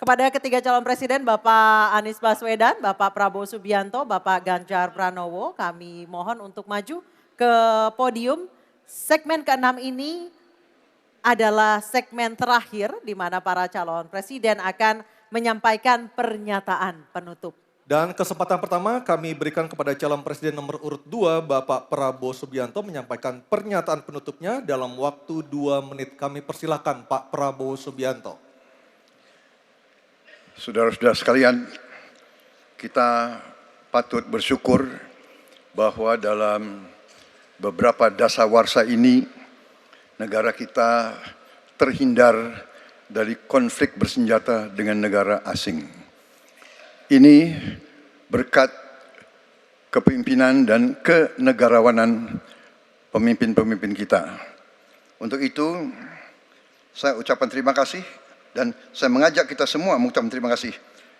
kepada ketiga calon presiden, Bapak Anies Baswedan, Bapak Prabowo Subianto, Bapak Ganjar Pranowo, kami mohon untuk maju ke podium. Segmen ke-6 ini adalah segmen terakhir di mana para calon presiden akan menyampaikan pernyataan penutup. Dan kesempatan pertama kami berikan kepada calon presiden nomor urut 2, Bapak Prabowo Subianto menyampaikan pernyataan penutupnya dalam waktu 2 menit. Kami persilahkan Pak Prabowo Subianto. Saudara-saudara sekalian, kita patut bersyukur bahwa dalam beberapa dasawarsa ini negara kita terhindar dari konflik bersenjata dengan negara asing. Ini berkat kepemimpinan dan kenegarawanan pemimpin-pemimpin kita. Untuk itu, saya ucapkan terima kasih dan saya mengajak kita semua mengucapkan terima kasih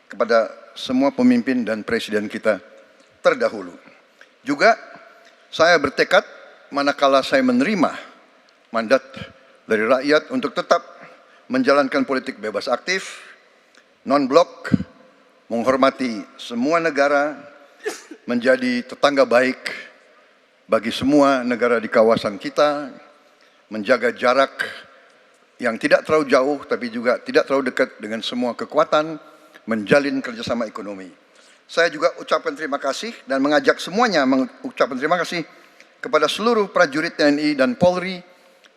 kepada semua pemimpin dan presiden kita terdahulu. Juga saya bertekad manakala saya menerima mandat dari rakyat untuk tetap menjalankan politik bebas aktif, non-blok, menghormati semua negara, menjadi tetangga baik bagi semua negara di kawasan kita, menjaga jarak yang tidak terlalu jauh tapi juga tidak terlalu dekat dengan semua kekuatan, menjalin kerjasama ekonomi. Saya juga ucapkan terima kasih dan mengajak semuanya mengucapkan terima kasih kepada seluruh prajurit TNI dan Polri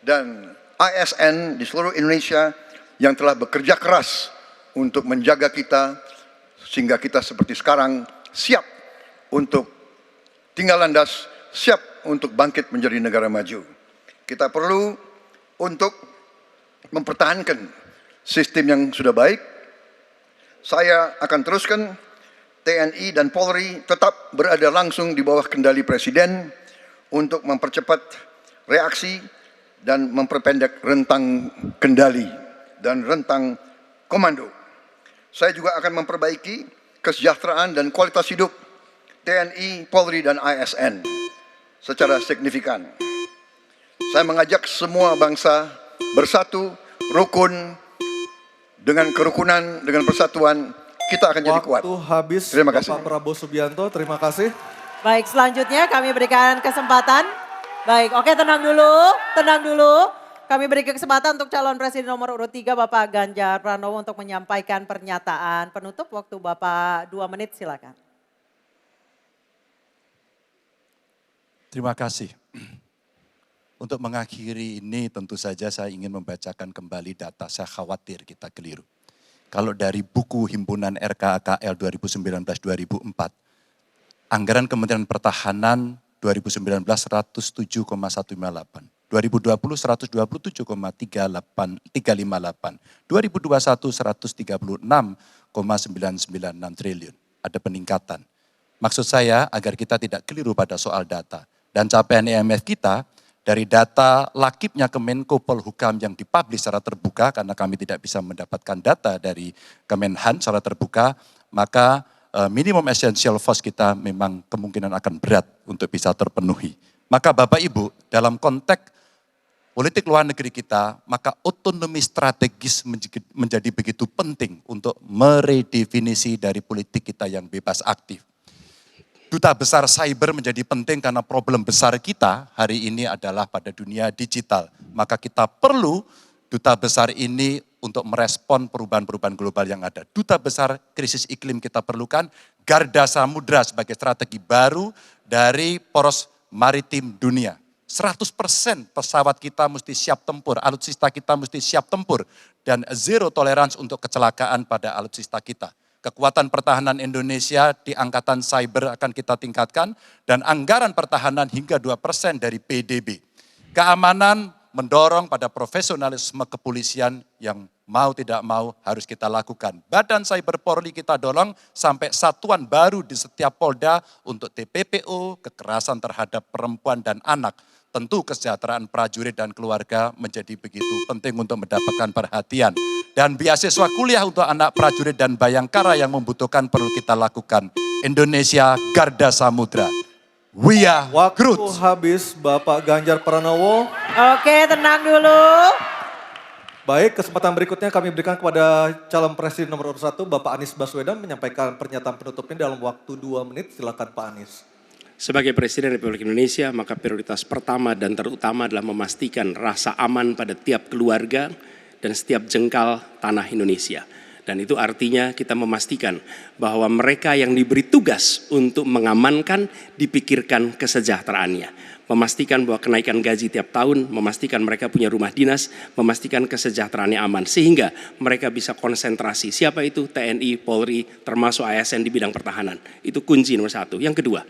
dan ASN di seluruh Indonesia yang telah bekerja keras untuk menjaga kita sehingga kita seperti sekarang siap untuk tinggal landas, siap untuk bangkit menjadi negara maju. Kita perlu untuk mempertahankan sistem yang sudah baik. Saya akan teruskan TNI dan Polri tetap berada langsung di bawah kendali Presiden untuk mempercepat reaksi dan memperpendek rentang kendali dan rentang komando. Saya juga akan memperbaiki kesejahteraan dan kualitas hidup TNI, Polri, dan ASN secara signifikan. Saya mengajak semua bangsa bersatu, rukun, dengan kerukunan, dengan persatuan, kita akan jadi kuat. Waktu habis, terima kasih. Bapak Prabowo Subianto, terima kasih. Baik, selanjutnya kami berikan kesempatan. Baik, oke tenang dulu, tenang dulu. Kami beri kesempatan untuk calon presiden nomor urut 3 Bapak Ganjar Pranowo untuk menyampaikan pernyataan penutup. Waktu Bapak 2 menit silakan. Terima kasih. Untuk mengakhiri ini tentu saja saya ingin membacakan kembali data, saya khawatir kita keliru. Kalau dari buku Himpunan RKKL 2019-2004, anggaran Kementerian Pertahanan 2019 107,158. 2020 127,358, 2021 136,996 triliun. Ada peningkatan. Maksud saya agar kita tidak keliru pada soal data. Dan capaian IMF kita dari data lakibnya Kemenko Polhukam yang dipublish secara terbuka, karena kami tidak bisa mendapatkan data dari Kemenhan secara terbuka, maka minimum essential force kita memang kemungkinan akan berat untuk bisa terpenuhi. Maka Bapak Ibu dalam konteks politik luar negeri kita, maka otonomi strategis menjadi begitu penting untuk meredefinisi dari politik kita yang bebas aktif. Duta besar cyber menjadi penting karena problem besar kita hari ini adalah pada dunia digital. Maka kita perlu duta besar ini untuk merespon perubahan-perubahan global yang ada. Duta besar krisis iklim kita perlukan, garda samudra sebagai strategi baru dari poros maritim dunia. 100% pesawat kita mesti siap tempur, alutsista kita mesti siap tempur, dan zero tolerance untuk kecelakaan pada alutsista kita. Kekuatan pertahanan Indonesia di angkatan cyber akan kita tingkatkan, dan anggaran pertahanan hingga 2% dari PDB. Keamanan mendorong pada profesionalisme kepolisian yang mau tidak mau harus kita lakukan. Badan Cyber Polri kita dorong sampai satuan baru di setiap Polda untuk TPPO, kekerasan terhadap perempuan dan anak. Tentu kesejahteraan prajurit dan keluarga menjadi begitu penting untuk mendapatkan perhatian. Dan beasiswa kuliah untuk anak prajurit dan bayangkara yang membutuhkan perlu kita lakukan. Indonesia Garda Samudra. We are Waktu Groot. habis Bapak Ganjar Pranowo. Oke tenang dulu. Baik, kesempatan berikutnya kami berikan kepada calon presiden nomor urut 1, Bapak Anies Baswedan menyampaikan pernyataan penutupnya dalam waktu 2 menit. Silakan Pak Anies. Sebagai Presiden Republik Indonesia, maka prioritas pertama dan terutama adalah memastikan rasa aman pada tiap keluarga dan setiap jengkal tanah Indonesia. Dan itu artinya kita memastikan bahwa mereka yang diberi tugas untuk mengamankan dipikirkan kesejahteraannya. Memastikan bahwa kenaikan gaji tiap tahun, memastikan mereka punya rumah dinas, memastikan kesejahteraannya aman. Sehingga mereka bisa konsentrasi. Siapa itu? TNI, Polri, termasuk ASN di bidang pertahanan. Itu kunci nomor 1. Yang kedua,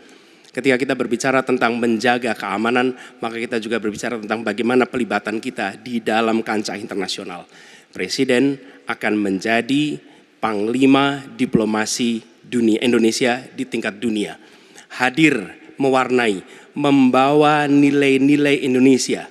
ketika kita berbicara tentang menjaga keamanan, maka kita juga berbicara tentang bagaimana pelibatan kita di dalam kancah internasional. Presiden akan menjadi panglima diplomasi dunia Indonesia di tingkat dunia. Hadir, mewarnai, membawa nilai-nilai Indonesia.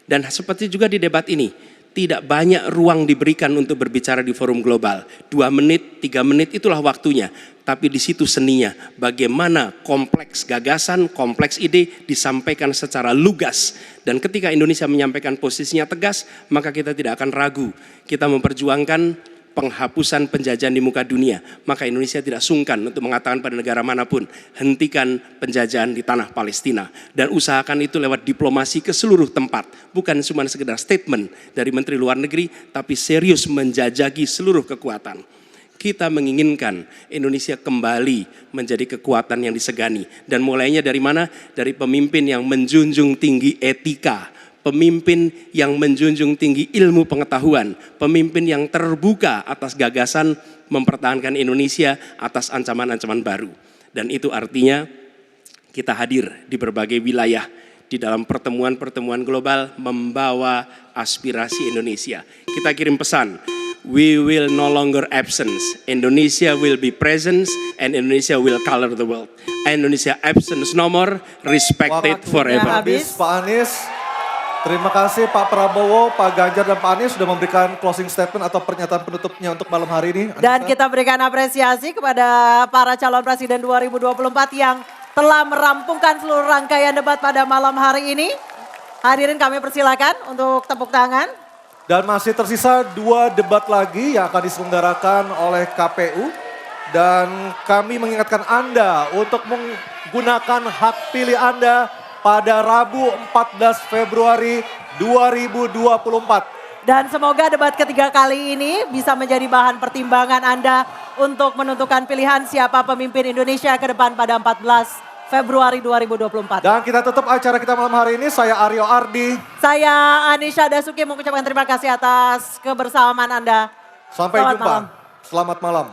Dan seperti juga di debat ini, tidak banyak ruang diberikan untuk berbicara di forum global. 2 menit, 3 menit itulah waktunya. Tapi di situ seninya, bagaimana kompleks gagasan, kompleks ide disampaikan secara lugas. Dan ketika Indonesia menyampaikan posisinya tegas, maka kita tidak akan ragu. Kita memperjuangkan penghapusan penjajahan di muka dunia. Maka Indonesia tidak sungkan untuk mengatakan pada negara manapun, hentikan penjajahan di tanah Palestina. Dan usahakan itu lewat diplomasi ke seluruh tempat. Bukan cuma sekedar statement dari Menteri Luar Negeri, tapi serius menjajaki seluruh kekuatan. Kita menginginkan Indonesia kembali menjadi kekuatan yang disegani. Dan mulainya dari mana? Dari pemimpin yang menjunjung tinggi etika, pemimpin yang menjunjung tinggi ilmu pengetahuan, pemimpin yang terbuka atas gagasan mempertahankan Indonesia atas ancaman-ancaman baru. Dan itu artinya kita hadir di berbagai wilayah di dalam pertemuan-pertemuan global membawa aspirasi Indonesia. Kita kirim pesan, we will no longer absence. Indonesia will be presence and Indonesia will color the world. Indonesia absence no more, respected forever. Habis, Pak Anies. Terima kasih Pak Prabowo, Pak Ganjar, dan Pak Anies sudah memberikan closing statement atau pernyataan penutupnya untuk malam hari ini. Dan kita berikan apresiasi kepada para calon presiden 2024 yang telah merampungkan seluruh rangkaian debat pada malam hari ini. Hadirin kami persilakan untuk tepuk tangan. Dan masih tersisa 2 debat lagi yang akan diselenggarakan oleh KPU. Dan kami mengingatkan Anda untuk menggunakan hak pilih Anda pada Rabu 14 Februari 2024. Dan semoga debat ketiga kali ini bisa menjadi bahan pertimbangan Anda untuk menentukan pilihan siapa pemimpin Indonesia ke depan pada 14 Februari 2024. Dan kita tutup acara kita malam hari ini. Saya Aryo Ardi. Saya Anisha Dasuki mengucapkan terima kasih atas kebersamaan Anda. Sampai Selamat jumpa. malam. Selamat malam.